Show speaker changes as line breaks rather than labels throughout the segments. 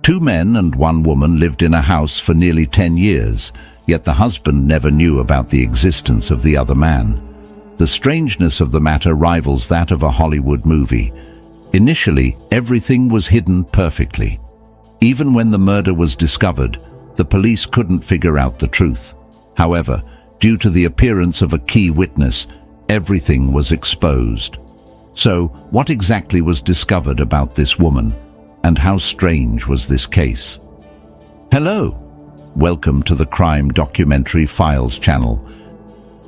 Two men and one woman lived in a house for nearly 10 years, yet the husband never knew about the existence of the other man. The strangeness of the matter rivals that of a Hollywood movie. Initially, everything was hidden perfectly. Even when the murder was discovered, the police couldn't figure out the truth. However, due to the appearance of a key witness, everything was exposed. So, what exactly was discovered about this woman? And how strange was this case? Hello! Welcome to the Crime Documentary Files channel.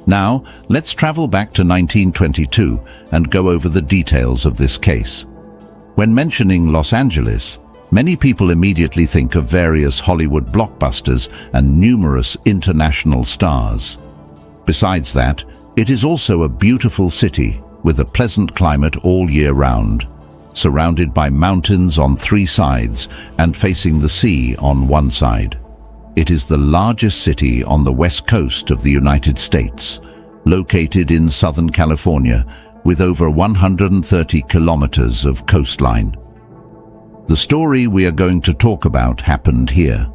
Now, let's travel back to 1922 and go over the details of this case. When mentioning Los Angeles, many people immediately think of various Hollywood blockbusters and numerous international stars. Besides that, it is also a beautiful city with a pleasant climate all year round, surrounded by mountains on 3 sides and facing the sea on one side. It is the largest city on the west coast of the United States, located in Southern California, with over 130 kilometers of coastline. The story we are going to talk about happened here.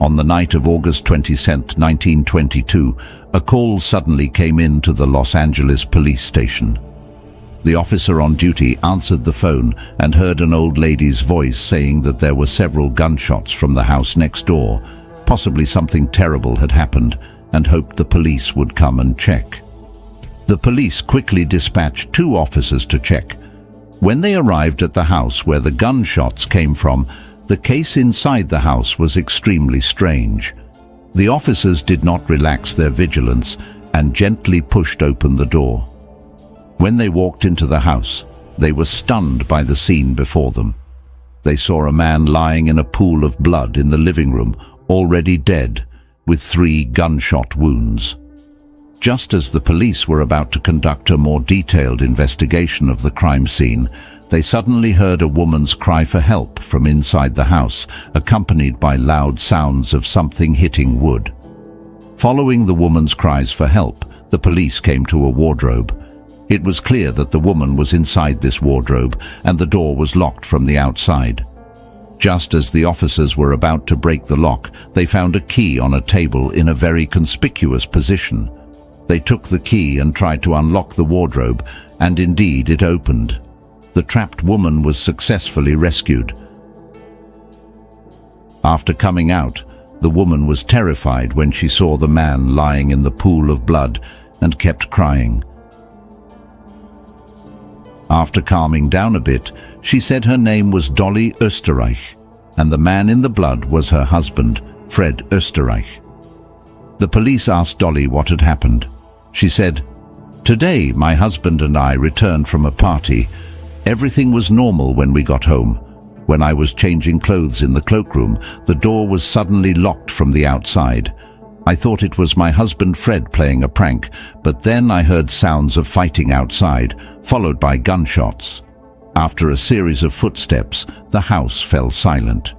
On the night of August 22, 1922, a call suddenly came in to the Los Angeles police station. The officer on duty answered the phone and heard an old lady's voice saying that there were several gunshots from the house next door. Possibly something terrible had happened, and hoped the police would come and check. The police quickly dispatched 2 officers to check. When they arrived at the house where the gunshots came from, the case inside the house was extremely strange. The officers did not relax their vigilance and gently pushed open the door. When they walked into the house, they were stunned by the scene before them. They saw a man lying in a pool of blood in the living room, already dead, with 3 gunshot wounds. Just as the police were about to conduct a more detailed investigation of the crime scene, they suddenly heard a woman's cry for help from inside the house, accompanied by loud sounds of something hitting wood. Following the woman's cries for help, the police came to a wardrobe. It was clear that the woman was inside this wardrobe and the door was locked from the outside. Just as the officers were about to break the lock, they found a key on a table in a very conspicuous position. They took the key and tried to unlock the wardrobe, and indeed it opened. The trapped woman was successfully rescued. After coming out, the woman was terrified when she saw the man lying in the pool of blood and kept crying. After calming down a bit, she said her name was Dolly Oesterreich, and the man in the blood was her husband, Fred Oesterreich. The police asked Dolly what had happened. She said, "Today, my husband and I returned from a party. Everything was normal when we got home. When I was changing clothes in the cloakroom, the door was suddenly locked from the outside. I thought it was my husband Fred playing a prank, but then I heard sounds of fighting outside, followed by gunshots. After a series of footsteps, the house fell silent.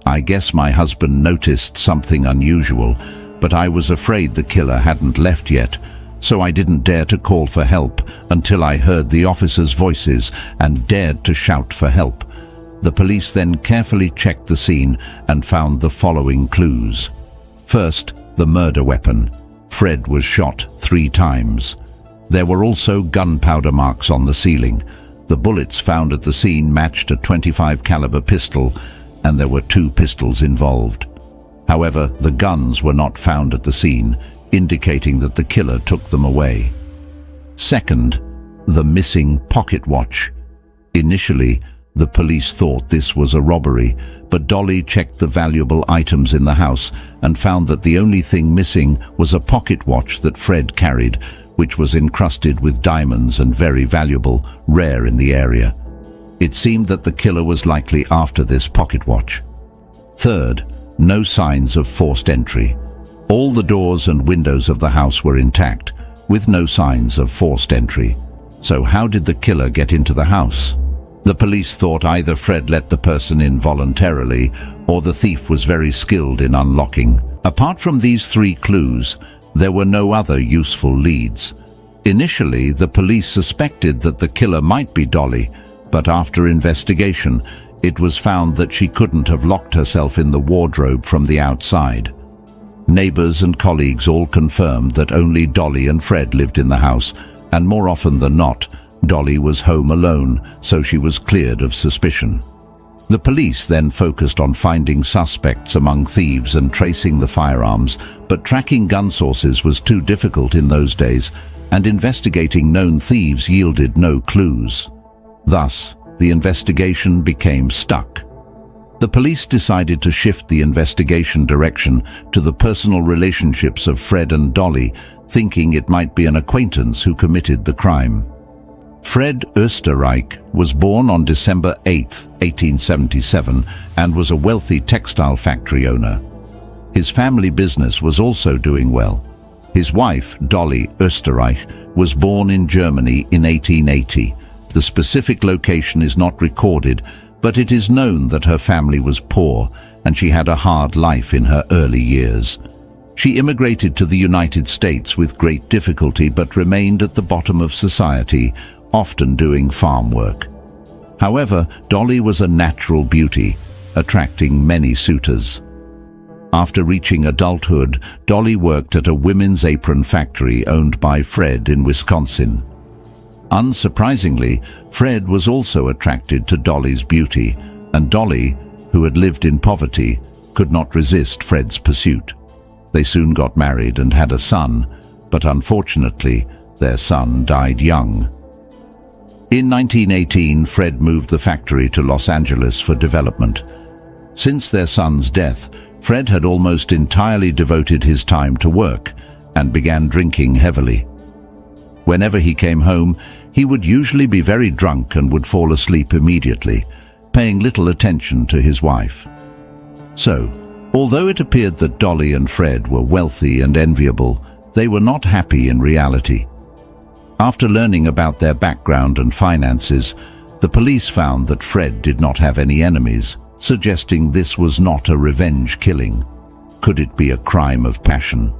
I guess my husband noticed something unusual, but I was afraid the killer hadn't left yet, so I didn't dare to call for help until I heard the officers' voices and dared to shout for help. The police then carefully checked the scene and found the following clues. First, the murder weapon. Fred was shot 3 times. There were also gunpowder marks on the ceiling. The bullets found at the scene matched a .25 caliber pistol, and there were 2 pistols involved. However, the guns were not found at the scene, indicating that the killer took them away. Second, the missing pocket watch. Initially, the police thought this was a robbery, but Dolly checked the valuable items in the house and found that the only thing missing was a pocket watch that Fred carried, which was encrusted with diamonds and very valuable, rare in the area. It seemed that the killer was likely after this pocket watch. Third, no signs of forced entry. All the doors and windows of the house were intact, with no signs of forced entry. So how did the killer get into the house? The police thought either Fred let the person in voluntarily, or the thief was very skilled in unlocking. Apart from these 3 clues, there were no other useful leads. Initially, the police suspected that the killer might be Dolly, but after investigation, It was found that she couldn't have locked herself in the wardrobe from the outside. Neighbors and colleagues all confirmed that only Dolly and Fred lived in the house, and more often than not, Dolly was home alone, so she was cleared of suspicion. The police then focused on finding suspects among thieves and tracing the firearms, but tracking gun sources was too difficult in those days, and investigating known thieves yielded no clues. Thus, the investigation became stuck. The police decided to shift the investigation direction to the personal relationships of Fred and Dolly, thinking it might be an acquaintance who committed the crime. Fred Oesterreich was born on December 8, 1877, and was a wealthy textile factory owner. His family business was also doing well. His wife, Dolly Oesterreich, was born in Germany in 1880. The specific location is not recorded, but it is known that her family was poor and she had a hard life in her early years. She immigrated to the United States with great difficulty but remained at the bottom of society, often doing farm work. However, Dolly was a natural beauty, attracting many suitors. After reaching adulthood, Dolly worked at a women's apron factory owned by Fred in Wisconsin. Unsurprisingly, Fred was also attracted to Dolly's beauty, and Dolly, who had lived in poverty, could not resist Fred's pursuit. They soon got married and had a son, but unfortunately, their son died young. In 1918, Fred moved the factory to Los Angeles for development. Since their son's death, Fred had almost entirely devoted his time to work and began drinking heavily. Whenever he came home, he would usually be very drunk and would fall asleep immediately, paying little attention to his wife. So, although it appeared that Dolly and Fred were wealthy and enviable, they were not happy in reality. After learning about their background and finances, the police found that Fred did not have any enemies, suggesting this was not a revenge killing. Could it be a crime of passion?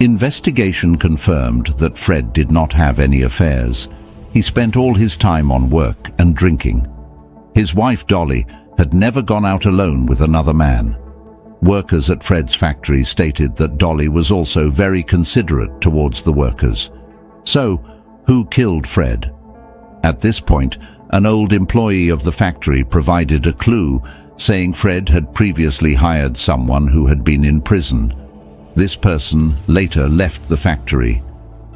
Investigation confirmed that Fred did not have any affairs. He spent all his time on work and drinking. His wife Dolly had never gone out alone with another man. Workers at Fred's factory stated that Dolly was also very considerate towards the workers. So, who killed Fred? At this point, an old employee of the factory provided a clue, saying Fred had previously hired someone who had been in prison. This person later left the factory.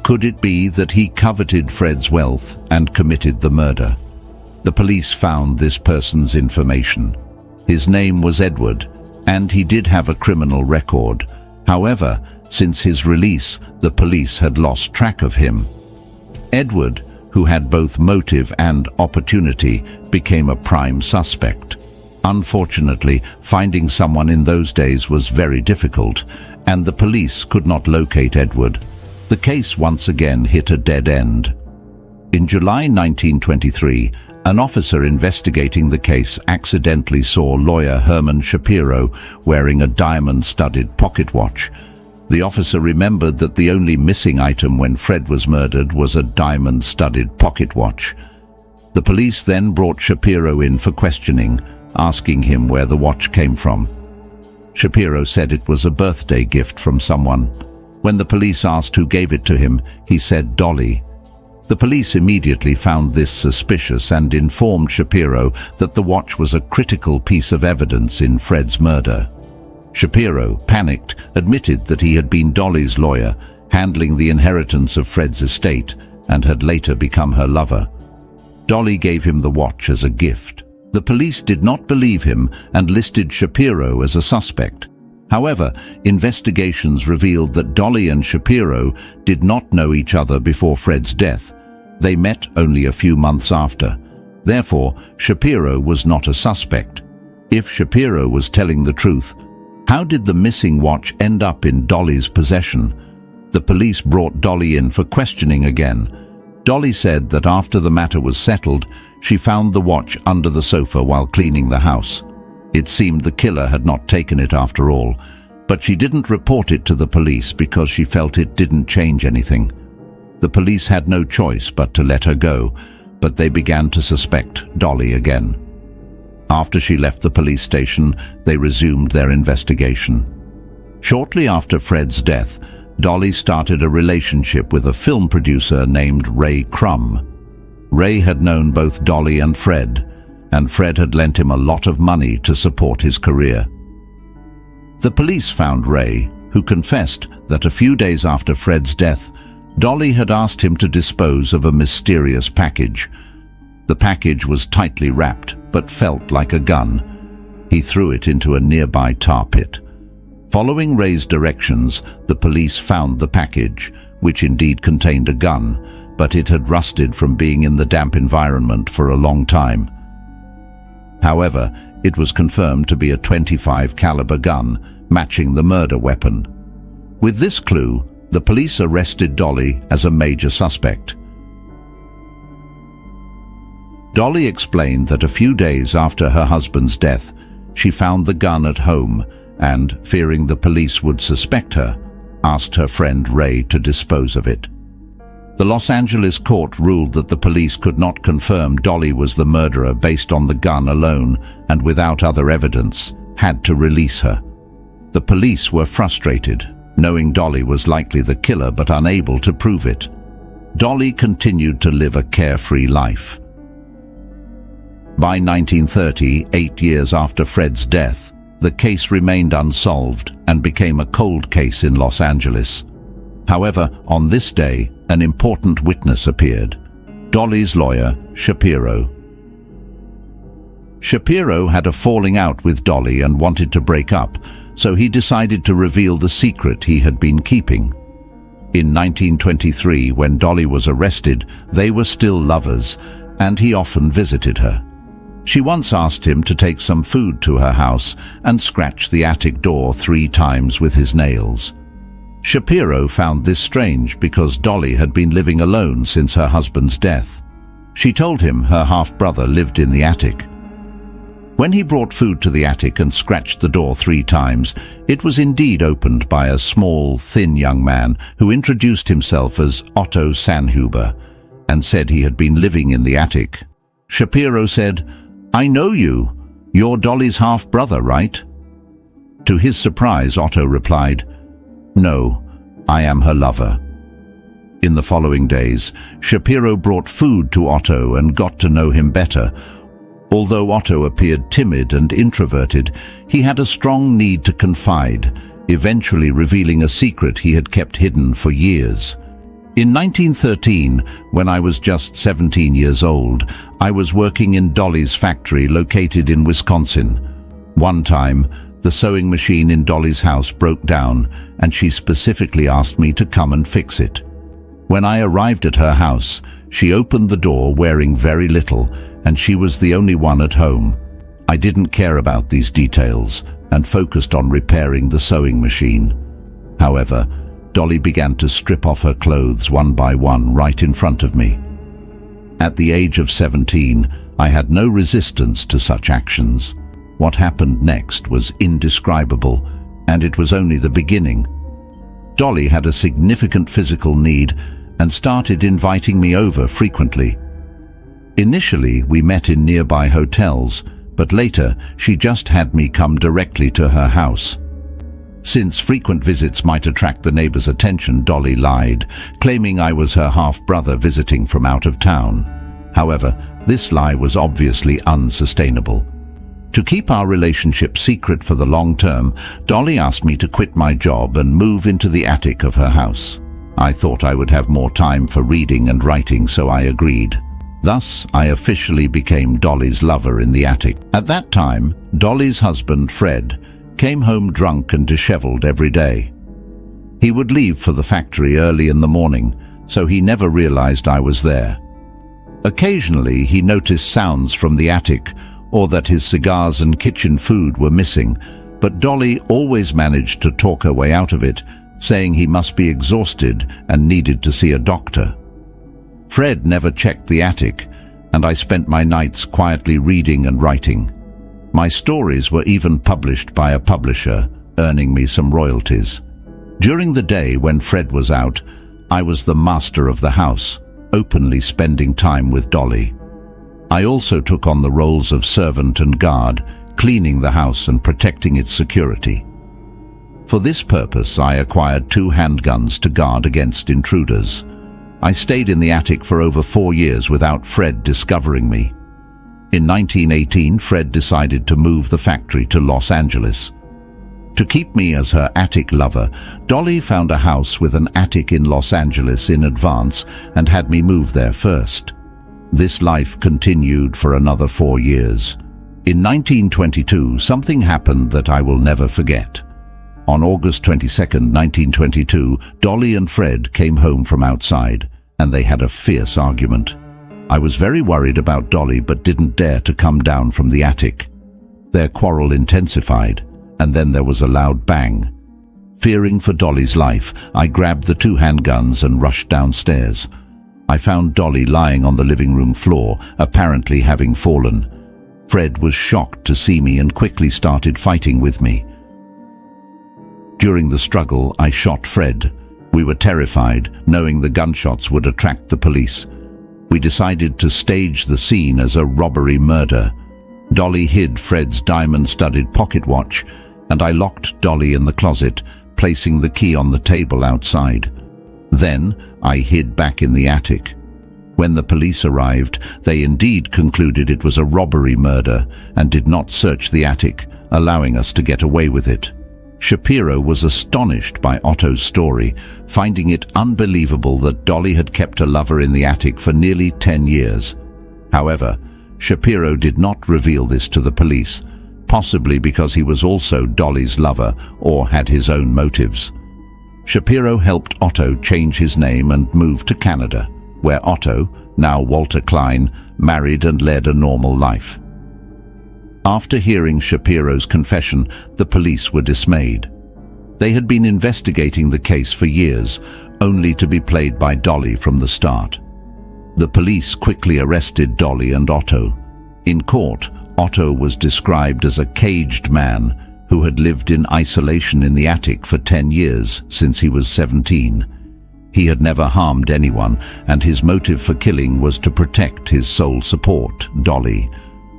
Could it be that he coveted Fred's wealth and committed the murder? The police found this person's information. His name was Edward, and he did have a criminal record. However, since his release, the police had lost track of him. Edward, who had both motive and opportunity, became a prime suspect. Unfortunately, finding someone in those days was very difficult, and the police could not locate Edward. The case once again hit a dead end. In July 1923, an officer investigating the case accidentally saw lawyer Herman Shapiro wearing a diamond-studded pocket watch. The officer remembered that the only missing item when Fred was murdered was a diamond-studded pocket watch. The police then brought Shapiro in for questioning, asking him where the watch came from. Shapiro said it was a birthday gift from someone. When the police asked who gave it to him, he said Dolly. The police immediately found this suspicious and informed Shapiro that the watch was a critical piece of evidence in Fred's murder. Shapiro, panicked, admitted that he had been Dolly's lawyer, handling the inheritance of Fred's estate, and had later become her lover. Dolly gave him the watch as a gift. The police did not believe him and listed Shapiro as a suspect. However, investigations revealed that Dolly and Shapiro did not know each other before Fred's death. They met only a few months after. Therefore, Shapiro was not a suspect. If Shapiro was telling the truth, how did the missing watch end up in Dolly's possession? The police brought Dolly in for questioning again. Dolly said that after the matter was settled, she found the watch under the sofa while cleaning the house. It seemed the killer had not taken it after all, but she didn't report it to the police because she felt it didn't change anything. The police had no choice but to let her go, but they began to suspect Dolly again. After she left the police station, they resumed their investigation. Shortly after Fred's death, Dolly started a relationship with a film producer named Ray Crum. Ray had known both Dolly and Fred had lent him a lot of money to support his career. The police found Ray, who confessed that a few days after Fred's death, Dolly had asked him to dispose of a mysterious package. The package was tightly wrapped, but felt like a gun. He threw it into a nearby tar pit. Following Ray's directions, the police found the package, which indeed contained a gun, but it had rusted from being in the damp environment for a long time. However, it was confirmed to be a .25 caliber gun, matching the murder weapon. With this clue, the police arrested Dolly as a major suspect. Dolly explained that a few days after her husband's death, she found the gun at home and, fearing the police would suspect her, asked her friend Ray to dispose of it. The Los Angeles court ruled that the police could not confirm Dolly was the murderer based on the gun alone and without other evidence, had to release her. The police were frustrated, knowing Dolly was likely the killer but unable to prove it. Dolly continued to live a carefree life. By 1930, 8 years after Fred's death, the case remained unsolved and became a cold case in Los Angeles. However, on this day, an important witness appeared: Dolly's lawyer, Shapiro. Shapiro had a falling out with Dolly and wanted to break up, so he decided to reveal the secret he had been keeping. In 1923, when Dolly was arrested, they were still lovers, and he often visited her. She once asked him to take some food to her house and scratch the attic door 3 times with his nails. Shapiro found this strange because Dolly had been living alone since her husband's death. She told him her half-brother lived in the attic. When he brought food to the attic and scratched the door 3 times, it was indeed opened by a small, thin young man who introduced himself as Otto Sanhuber and said he had been living in the attic. Shapiro said, "I know you. You're Dolly's half-brother, right?" To his surprise, Otto replied, "No, I am her lover." In the following days, Shapiro brought food to Otto and got to know him better. Although Otto appeared timid and introverted, he had a strong need to confide, eventually revealing a secret he had kept hidden for years. In 1913, when I was just 17 years old, I was working in Dolly's factory located in Wisconsin. One time, the sewing machine in Dolly's house broke down, and she specifically asked me to come and fix it. When I arrived at her house, she opened the door wearing very little, and she was the only one at home. I didn't care about these details and focused on repairing the sewing machine. However, Dolly began to strip off her clothes one by one right in front of me. At the age of 17, I had no resistance to such actions. What happened next was indescribable, and it was only the beginning. Dolly had a significant physical need and started inviting me over frequently. Initially, we met in nearby hotels, but later she just had me come directly to her house. Since frequent visits might attract the neighbors' attention, Dolly lied, claiming I was her half-brother visiting from out of town. However, this lie was obviously unsustainable. To keep our relationship secret for the long term, Dolly asked me to quit my job and move into the attic of her house. I thought I would have more time for reading and writing, so I agreed. Thus, I officially became Dolly's lover in the attic. At that time, Dolly's husband, Fred, came home drunk and disheveled every day. He would leave for the factory early in the morning, so he never realized I was there. Occasionally, he noticed sounds from the attic, or that his cigars and kitchen food were missing, but Dolly always managed to talk her way out of it, saying he must be exhausted and needed to see a doctor. Fred never checked the attic, and I spent my nights quietly reading and writing. My stories were even published by a publisher, earning me some royalties. During the day when Fred was out, I was the master of the house, openly spending time with Dolly. I also took on the roles of servant and guard, cleaning the house and protecting its security. For this purpose, I acquired 2 handguns to guard against intruders. I stayed in the attic for over 4 years without Fred discovering me. In 1918, Fred decided to move the factory to Los Angeles. To keep me as her attic lover, Dolly found a house with an attic in Los Angeles in advance and had me move there first. This life continued for another 4 years. In 1922, something happened that I will never forget. On August 22, 1922, Dolly and Fred came home from outside, and they had a fierce argument. I was very worried about Dolly but didn't dare to come down from the attic. Their quarrel intensified, and then there was a loud bang. Fearing for Dolly's life, I grabbed the 2 handguns and rushed downstairs. I found Dolly lying on the living room floor, apparently having fallen. Fred was shocked to see me and quickly started fighting with me. During the struggle, I shot Fred. We were terrified, knowing the gunshots would attract the police. We decided to stage the scene as a robbery murder. Dolly hid Fred's diamond-studded pocket watch, and I locked Dolly in the closet, placing the key on the table outside. Then I hid back in the attic. When the police arrived, they indeed concluded it was a robbery murder and did not search the attic, allowing us to get away with it. Shapiro was astonished by Otto's story, finding it unbelievable that Dolly had kept a lover in the attic for nearly 10 years. However, Shapiro did not reveal this to the police, possibly because he was also Dolly's lover or had his own motives. Shapiro helped Otto change his name and move to Canada, where Otto, now Walter Klein, married and led a normal life. After hearing Shapiro's confession, the police were dismayed. They had been investigating the case for years, only to be played by Dolly from the start. The police quickly arrested Dolly and Otto. In court, Otto was described as a caged man who had lived in isolation in the attic for 10 years since he was 17. He had never harmed anyone, and his motive for killing was to protect his sole support, Dolly.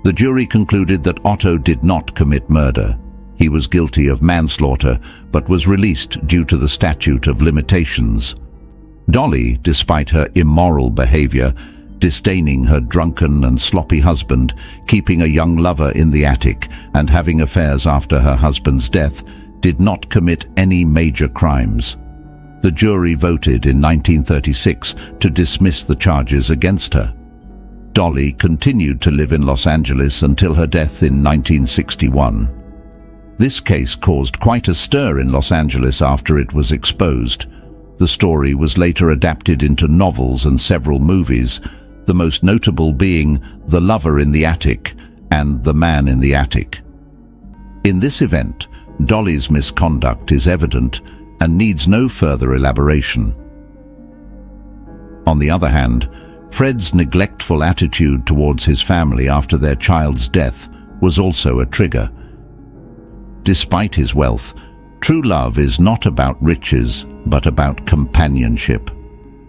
The jury concluded that Otto did not commit murder. He was guilty of manslaughter, but was released due to the statute of limitations. Dolly, despite her immoral behavior, disdaining her drunken and sloppy husband, keeping a young lover in the attic, and having affairs after her husband's death, did not commit any major crimes. The jury voted in 1936 to dismiss the charges against her. Dolly continued to live in Los Angeles until her death in 1961. This case caused quite a stir in Los Angeles after it was exposed. The story was later adapted into novels and several movies, the most notable being The Lover in the Attic and The Man in the Attic. In this event, Dolly's misconduct is evident and needs no further elaboration. On the other hand, Fred's neglectful attitude towards his family after their child's death was also a trigger. Despite his wealth, true love is not about riches, but about companionship.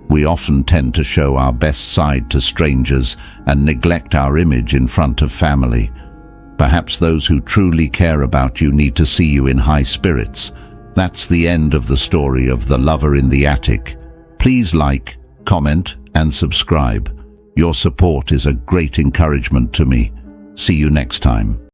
We often tend to show our best side to strangers and neglect our image in front of family. Perhaps those who truly care about you need to see you in high spirits. That's the end of the story of The Lover in the Attic. Please like, comment, and subscribe. Your support is a great encouragement to me. See you next time.